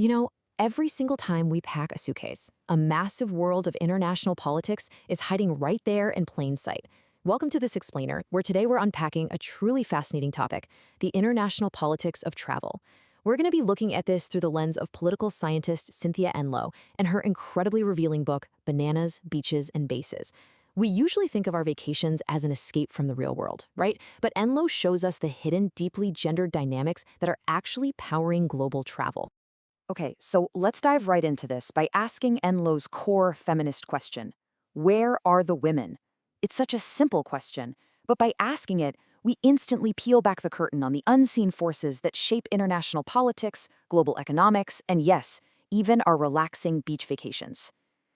You know, every single time we pack a suitcase, a massive world of international politics is hiding right there in plain sight. Welcome to This Explainer, where today we're unpacking a truly fascinating topic, the international politics of travel. We're going to be looking at this through the lens of political scientist Cynthia Enloe and her incredibly revealing book, Bananas, Beaches, and Bases. We usually think of our vacations as an escape from the real world, right? But Enloe shows us the hidden, deeply gendered dynamics that are actually powering global travel. Okay, so let's dive right into this by asking Enloe's core feminist question. Where are the women? It's such a simple question, but by asking it, we instantly peel back the curtain on the unseen forces that shape international politics, global economics, and yes, even our relaxing beach vacations.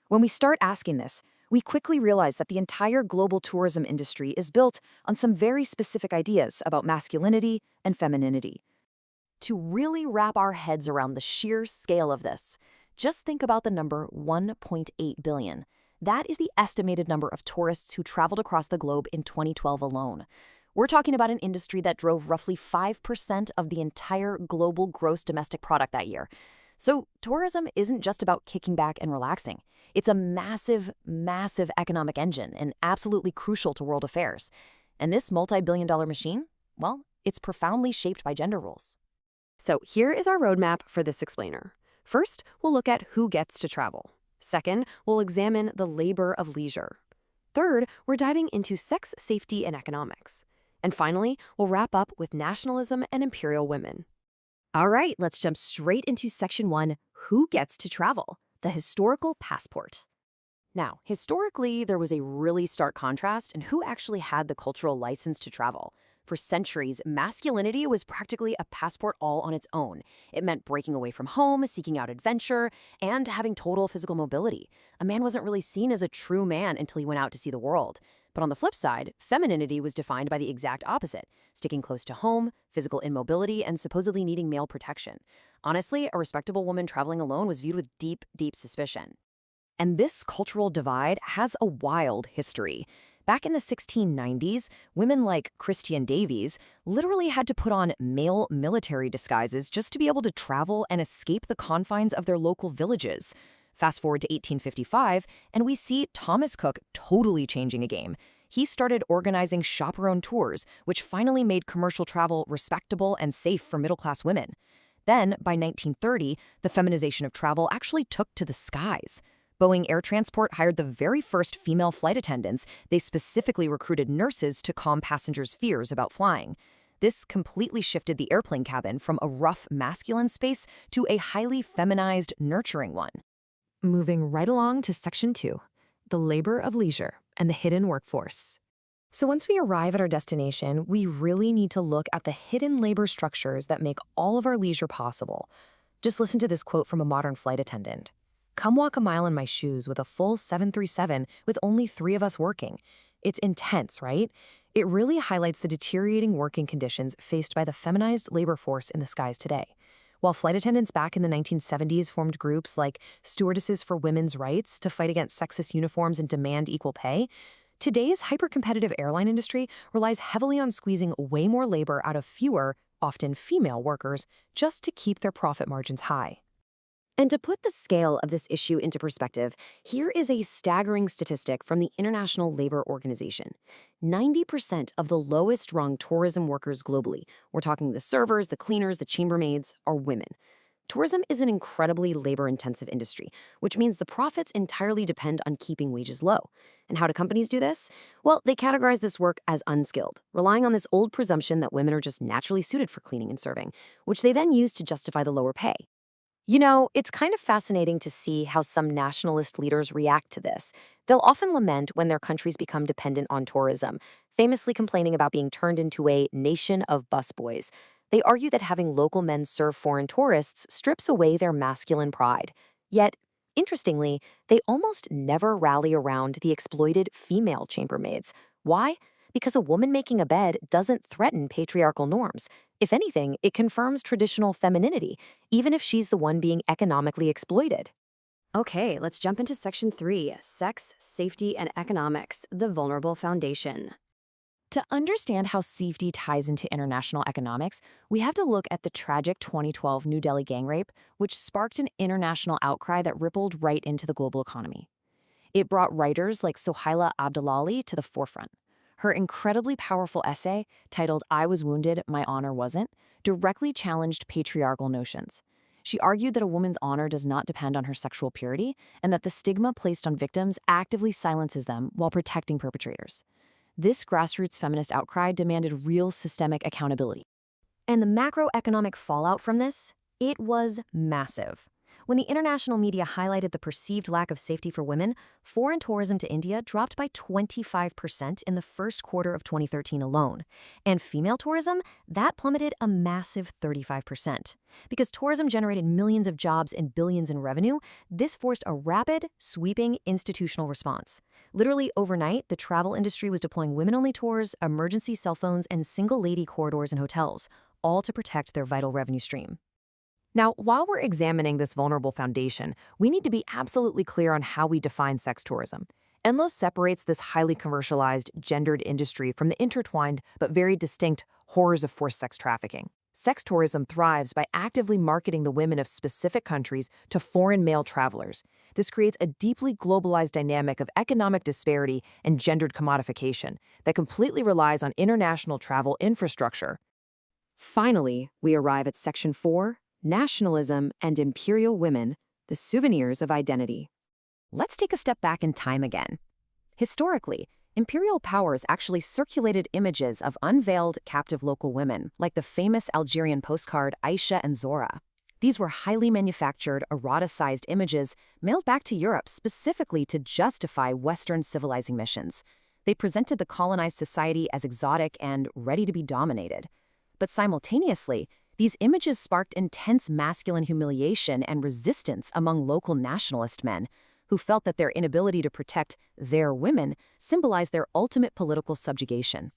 When we start asking this, we quickly realize that the entire global tourism industry is built on some very specific ideas about masculinity and femininity. To really wrap our heads around the sheer scale of this, just think about the number 1.8 billion. That is the estimated number of tourists who traveled across the globe in 2012 alone. We're talking about an industry that drove roughly 5% of the entire global gross domestic product that year. So tourism isn't just about kicking back and relaxing. It's a massive, massive economic engine and absolutely crucial to world affairs. And this multi-billion-dollar machine, well, it's profoundly shaped by gender roles. So here is our roadmap for This Explainer. First, we'll look at who gets to travel. Second, we'll examine the labor of leisure. Third, we're diving into sex, safety, and economics. And finally, we'll wrap up with nationalism and imperial women. All right, let's jump straight into Section 1, Who Gets to Travel? The Historical Passport. Now, historically, there was a really stark contrast in who actually had the cultural license to travel. For centuries, masculinity was practically a passport all on its own. It meant breaking away from home, seeking out adventure, and having total physical mobility. A man wasn't really seen as a true man until he went out to see the world. But on the flip side, femininity was defined by the exact opposite, sticking close to home, physical immobility, and supposedly needing male protection. Honestly, a respectable woman traveling alone was viewed with deep, deep suspicion. And this cultural divide has a wild history. Back in the 1690s, women like Christian Davies literally had to put on male military disguises just to be able to travel and escape the confines of their local villages. Fast forward to 1855, and we see Thomas Cook totally changing a game. He started organizing chaperone tours, which finally made commercial travel respectable and safe for middle-class women. Then, by 1930, the feminization of travel actually took to the skies. Boeing Air Transport hired the very first female flight attendants. They specifically recruited nurses to calm passengers' fears about flying. This completely shifted the airplane cabin from a rough, masculine space to a highly feminized, nurturing one. Moving right along to Section 2, the labor of leisure and the hidden workforce. So once we arrive at our destination, we really need to look at the hidden labor structures that make all of our leisure possible. Just listen to this quote from a modern flight attendant. "Come walk a mile in my shoes with a full 737 with only 3 of us working." It's intense, right? It really highlights the deteriorating working conditions faced by the feminized labor force in the skies today. While flight attendants back in the 1970s formed groups like Stewardesses for Women's Rights to fight against sexist uniforms and demand equal pay, today's hyper-competitive airline industry relies heavily on squeezing way more labor out of fewer, often female workers, just to keep their profit margins high. And to put the scale of this issue into perspective, here is a staggering statistic from the International Labor Organization. 90% of the lowest-rung tourism workers globally, we're talking the servers, the cleaners, the chambermaids, are women. Tourism is an incredibly labor-intensive industry, which means the profits entirely depend on keeping wages low. And how do companies do this? Well, they categorize this work as unskilled, relying on this old presumption that women are just naturally suited for cleaning and serving, which they then use to justify the lower pay. You know, it's kind of fascinating to see how some nationalist leaders react to this. They'll often lament when their countries become dependent on tourism, famously complaining about being turned into a nation of busboys. They argue that having local men serve foreign tourists strips away their masculine pride. Yet, interestingly, they almost never rally around the exploited female chambermaids. Why? Because a woman making a bed doesn't threaten patriarchal norms. If anything, it confirms traditional femininity, even if she's the one being economically exploited. Okay, let's jump into Section 3, Sex, Safety, and Economics, the Vulnerable Foundation. To understand how safety ties into international economics, we have to look at the tragic 2012 New Delhi gang rape, which sparked an international outcry that rippled right into the global economy. It brought writers like Sohaila Abdullahi to the forefront. Her incredibly powerful essay, titled "I Was Wounded, My Honor Wasn't," directly challenged patriarchal notions. She argued that a woman's honor does not depend on her sexual purity and that the stigma placed on victims actively silences them while protecting perpetrators. This grassroots feminist outcry demanded real systemic accountability. And the macroeconomic fallout from this? It was massive. When the international media highlighted the perceived lack of safety for women, foreign tourism to India dropped by 25% in the first quarter of 2013 alone. And female tourism, that plummeted a massive 35%. Because tourism generated millions of jobs and billions in revenue, this forced a rapid, sweeping institutional response. Literally overnight, the travel industry was deploying women-only tours, emergency cell phones, and single-lady corridors in hotels, all to protect their vital revenue stream. Now, while we're examining this vulnerable foundation, we need to be absolutely clear on how we define sex tourism. Enloe separates this highly commercialized, gendered industry from the intertwined but very distinct horrors of forced sex trafficking. Sex tourism thrives by actively marketing the women of specific countries to foreign male travelers. This creates a deeply globalized dynamic of economic disparity and gendered commodification that completely relies on international travel infrastructure. Finally, we arrive at Section 4, Nationalism and Imperial Women, the Souvenirs of Identity. Let's take a step back in time again. Historically, imperial powers actually circulated images of unveiled captive local women, like the famous Algerian postcard Aisha and Zora. These were highly manufactured, eroticized images mailed back to Europe specifically to justify Western civilizing missions. They presented the colonized society as exotic and ready to be dominated. But simultaneously, these images sparked intense masculine humiliation and resistance among local nationalist men, who felt that their inability to protect their women symbolized their ultimate political subjugation.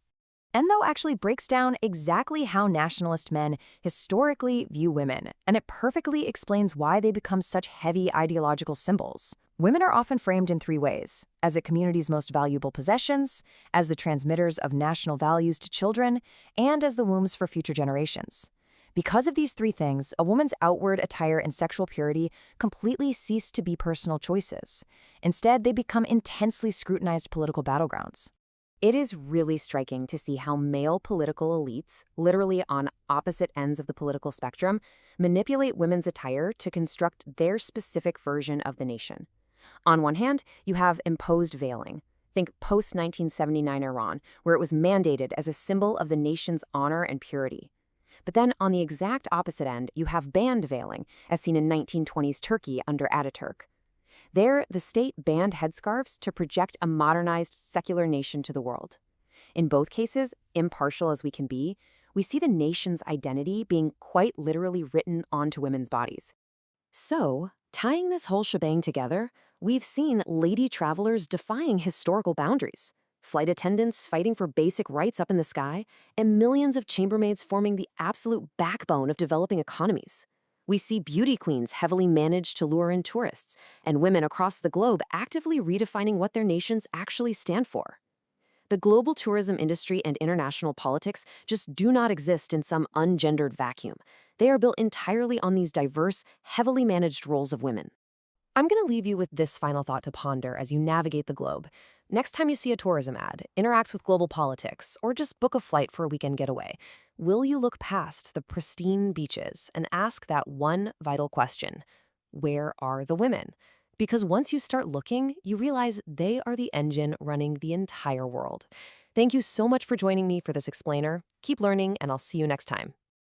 Enloe actually breaks down exactly how nationalist men historically view women, and it perfectly explains why they become such heavy ideological symbols. Women are often framed in three ways: as a community's most valuable possessions, as the transmitters of national values to children, and as the wombs for future generations. Because of these three things, a woman's outward attire and sexual purity completely cease to be personal choices. Instead, they become intensely scrutinized political battlegrounds. It is really striking to see how male political elites, literally on opposite ends of the political spectrum, manipulate women's attire to construct their specific version of the nation. On one hand, you have imposed veiling. Think post-1979 Iran, where it was mandated as a symbol of the nation's honor and purity. But then on the exact opposite end, you have banned veiling, as seen in 1920s Turkey under Ataturk. There, the state banned headscarves to project a modernized, secular nation to the world. In both cases, impartial as we can be, we see the nation's identity being quite literally written onto women's bodies. So, tying this whole shebang together, we've seen lady travelers defying historical boundaries, flight attendants fighting for basic rights up in the sky, and millions of chambermaids forming the absolute backbone of developing economies. We see beauty queens heavily managed to lure in tourists, and women across the globe actively redefining what their nations actually stand for. The global tourism industry and international politics just do not exist in some ungendered vacuum. They are built entirely on these diverse, heavily managed roles of women. I'm going to leave you with this final thought to ponder as you navigate the globe. Next time you see a tourism ad, interact with global politics, or just book a flight for a weekend getaway, will you look past the pristine beaches and ask that one vital question: where are the women? Because once you start looking, you realize they are the engine running the entire world. Thank you so much for joining me for this explainer. Keep learning, and I'll see you next time.